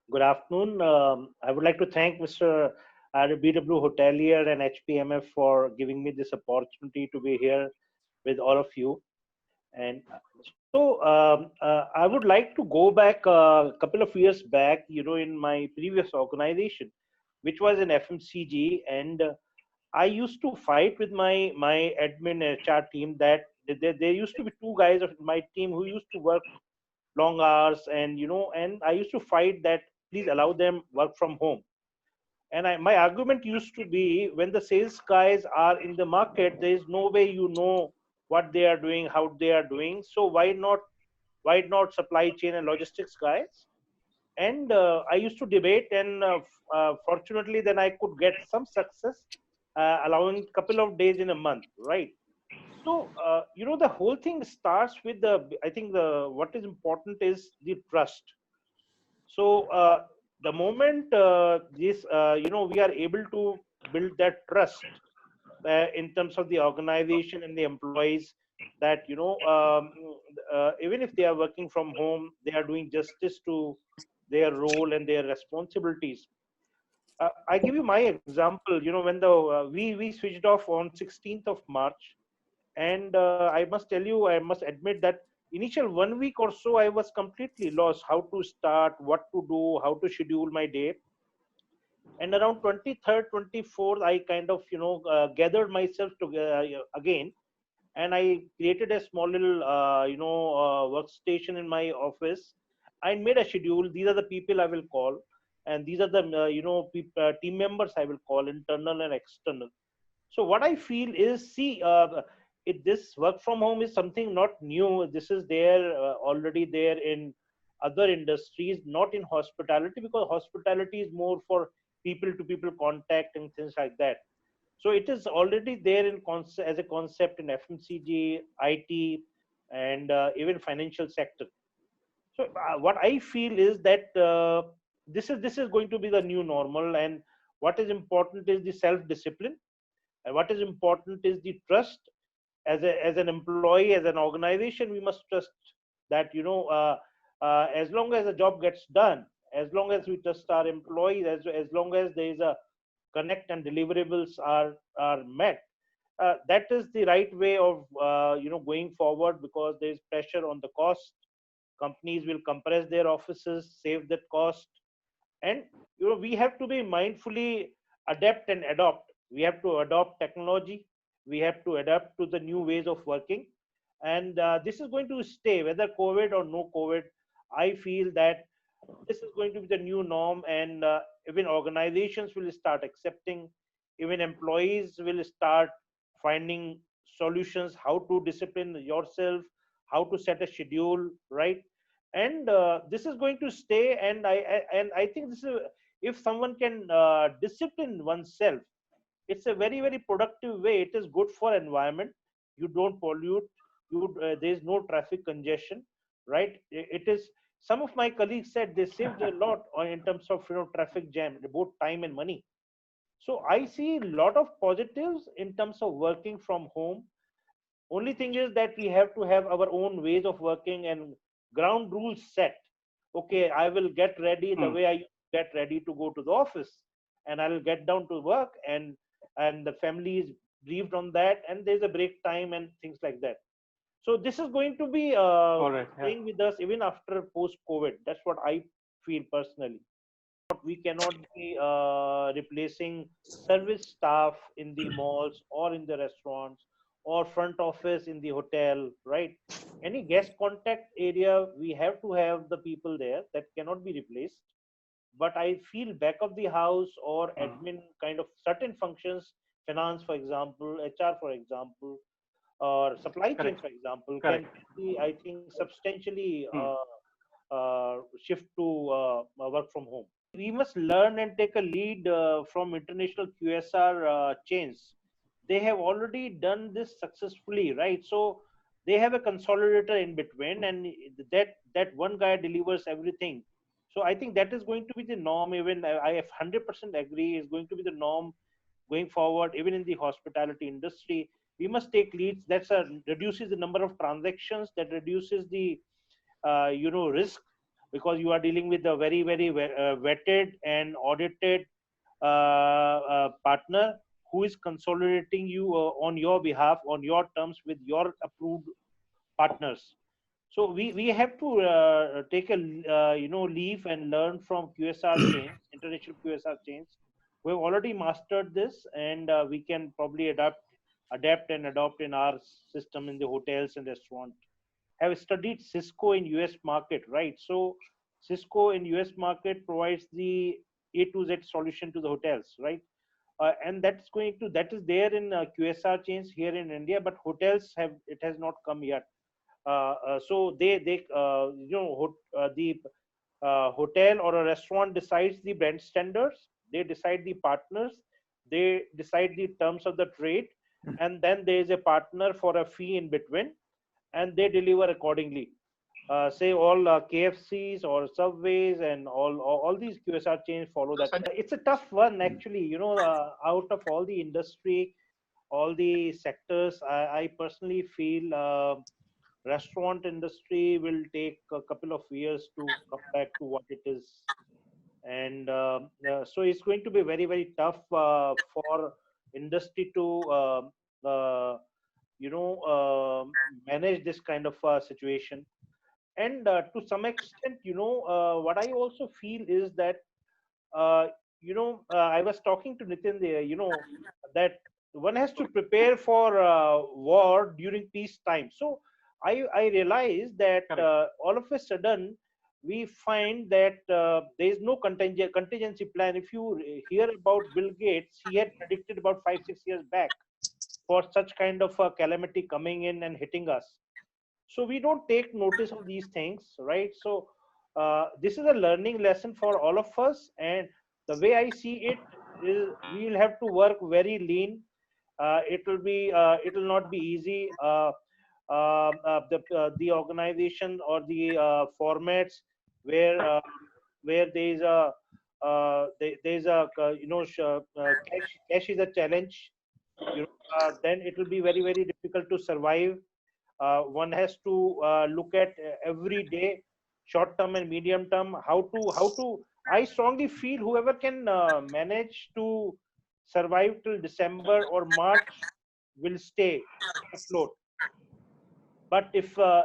Good afternoon. I would like to thank Mr. BW Hotelier and HPMF for giving me this opportunity to be here with all of you. And I would like to go back a couple of years back, in my previous organization, which was in FMCG, and I used to fight with my admin HR team that there used to be two guys of my team who used to work long hours, and and I used to fight that please allow them work from home. And my argument used to be, when the sales guys are in the market, there is no way what they are doing, how they are doing. So why not supply chain and logistics guys? And I used to debate, and fortunately then I could get some success, allowing couple of days in a month, right? So the whole thing starts with I think the what is important is the trust. So the moment this we are able to build that trust in terms of the organization and the employees, that even if they are working from home, they are doing justice to their role and their responsibilities. I give you my example. When the we switched off on 16th of March, and I must tell you, I must admit that initial 1 week or so I was completely lost, how to start, what to do, how to schedule my day. And around 23rd, 24th, I kind of gathered myself to again, and I created a small little workstation in my office. I made a schedule. These are the people I will call, and these are the team members I will call, internal and external. So what I feel is, see, this work from home is something not new. This is there already there in other industries, not in hospitality, because hospitality is more for people to people contact and things like that. So it is already there in as a concept in FMCG, IT, and even financial sector. So what I feel is that this is going to be the new normal, and what is important is the self discipline, and what is important is the trust. As an employee, as an organization, we must trust that as long as the job gets done, as long as we trust our employees, as long as there is a connect and deliverables are met, that is the right way of going forward, because there is pressure on the cost. Companies will compress their offices, save that cost. And we have to be mindfully adapt and adopt. We have to adopt technology, we have to adapt to the new ways of working. And this is going to stay, whether COVID or no COVID. I feel that this is going to be the new norm, and even organizations will start accepting, even employees will start finding solutions, how to discipline yourself, how to set a schedule, right? And this is going to stay. And I think this is, if someone can discipline oneself, it's a very very productive way. It is good for environment. You don't pollute. There is no traffic congestion, right? It is, some of my colleagues said they saved a lot in terms of traffic jam, both time and money. So I see a lot of positives in terms of working from home. Only thing is that we have to have our own ways of working and ground rules set. Okay, I will get ready the Hmm. way I get ready to go to the office, and I will get down to work, and the family is briefed on that, and there's a break time and things like that. So this is going to be All right. Yeah. staying with us even after post COVID. That's what I feel personally. We cannot be replacing service staff in the malls or in the restaurants or front office in the hotel, right? Any guest contact area, we have to have the people there, that cannot be replaced. But I feel back of the house or Hmm. admin kind of certain functions, finance for example, HR for example, or supply chain Correct. for example, can Correct. be, I think, substantially Hmm. shift to work from home. We must learn and take a lead from international QSR chains. They have already done this successfully, right? So they have a consolidator in between, and that one guy delivers everything. So I think that is going to be the norm. Even I 100% agree, is going to be the norm going forward. Even in the hospitality industry, we must take leads. That's reduces the number of transactions, that reduces the risk, because you are dealing with a very vetted and audited partner who is consolidating you on your behalf, on your terms, with your approved partners. So we have to take a leaf and learn from QSR chains, international QSR chains. We've already mastered this, and we can probably adapt and adopt in our system in the hotels and restaurants. Have studied Cisco in US market, right? So Cisco in US market provides the A to Z solution to the hotels, right? And that is there in QSR chains here in India, but hotels have it has not come yet. So they the hotel or a restaurant decides the brand standards, they decide the partners, they decide the terms of the trade, and then there is a partner for a fee in between, and they deliver accordingly. Say all KFCs or Subways and all these QSR chains follow that. Sanjay, It's a tough one actually. Out of all the industry, all the sectors, I personally feel restaurant industry will take a couple of years to come back to what it is, and so it's going to be very tough for industry to manage this kind of situation. And to some extent, what I also feel is that uh, I was talking to Nitin there, that one has to prepare for war during peace time. So I realized that correct. all of a sudden we find that there is no contingency plan. If you hear about Bill Gates, he had predicted about 5 6 years back for such kind of a calamity coming in and hitting us. So we don't take notice of these things, right? So this is a learning lesson for all of us, and the way I see it is we will have to work very lean. It will not be easy. The organization or the formats where there is a there is a cash is a challenge. Then it will be very difficult to survive. One has to look at every day, short term and medium term, how to I strongly feel whoever can manage to survive till December or March will stay afloat. But if they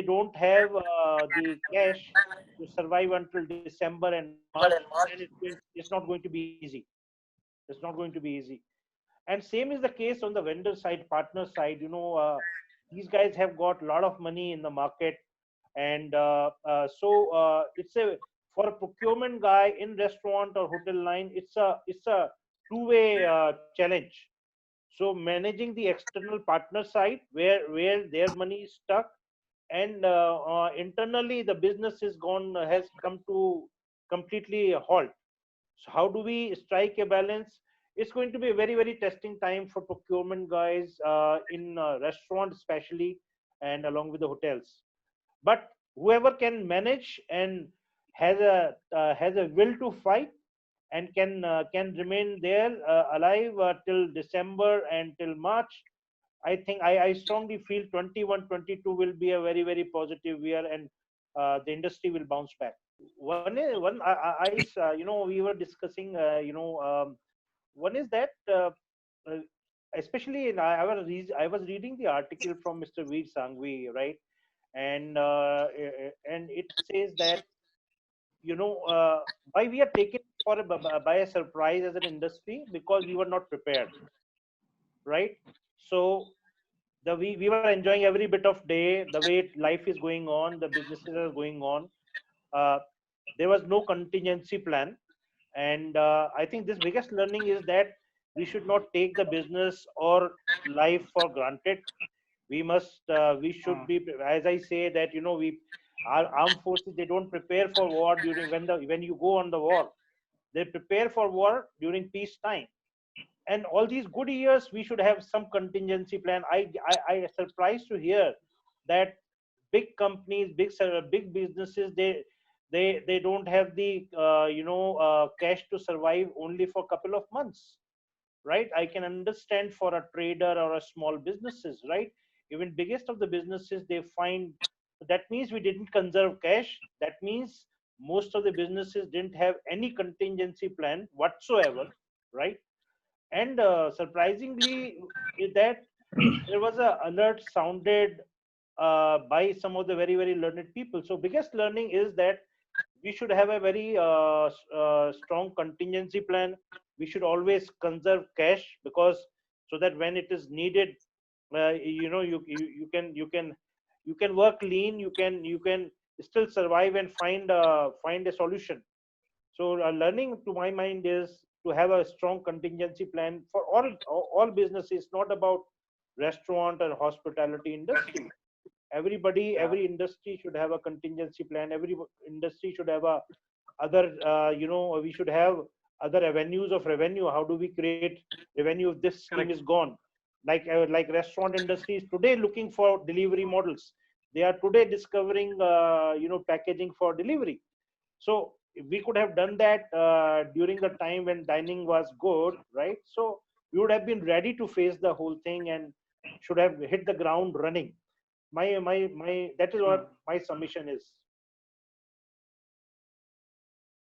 don't have the cash to survive until December and March, then it's not going to be easy. It's not going to be easy. And same is the case on the vendor side, partner side. These guys have got a lot of money in the market, and it's a for a procurement guy in restaurant or hotel line, it's a two-way challenge. So managing the external partner side where their money is stuck, and internally the business is gone has come to completely a halt. So how do we strike a balance? It's going to be a very testing time for procurement guys in restaurants especially, and along with the hotels. But whoever can manage and has a will to fight and can remain there alive till December and till March, I think I strongly feel 21 22 will be a very positive year, and the industry will bounce back. We were discussing, one is that uh, especially I was reading the article from Mr. Veer Sangvi, right? And it says that why we are taken by a surprise as an industry, because we were not prepared, right? So we were enjoying every bit of day, the way life is going on, the businesses are going on. uh, there was no contingency plan, and I think this biggest learning is that we should not take the business or life for granted. We should be, as I say, that we our armed forces, they don't prepare for war during when you go on the war. They prepare for war during peace time. And all these good years we should have some contingency plan. I surprised to hear that big companies, big businesses, they don't have the cash to survive only for a couple of months, right? I can understand for a trader or a small businesses, right? Even biggest of the businesses, they find That means we didn't conserve cash. That means most of the businesses didn't have any contingency plan whatsoever, right? And surprisingly, is that there was a alert sounded by some of the very very learned people. So biggest learning is that we should have a very strong contingency plan. We should always conserve cash, because so that when it is needed, you can work lean, you can still survive and find a solution. So learning to my mind is to have a strong contingency plan for all businesses, not about restaurant or hospitality industry. Everybody, Yeah. every industry should have a contingency plan. Every industry should have a other we should have other avenues of revenue. How do we create revenue if this scheme is Correct. gone? Like restaurant industry is today looking for delivery models. They are today discovering packaging for delivery. So we could have done that during the time when dining was good, right? So we would have been ready to face the whole thing and should have hit the ground running. My That is Hmm. what my submission is.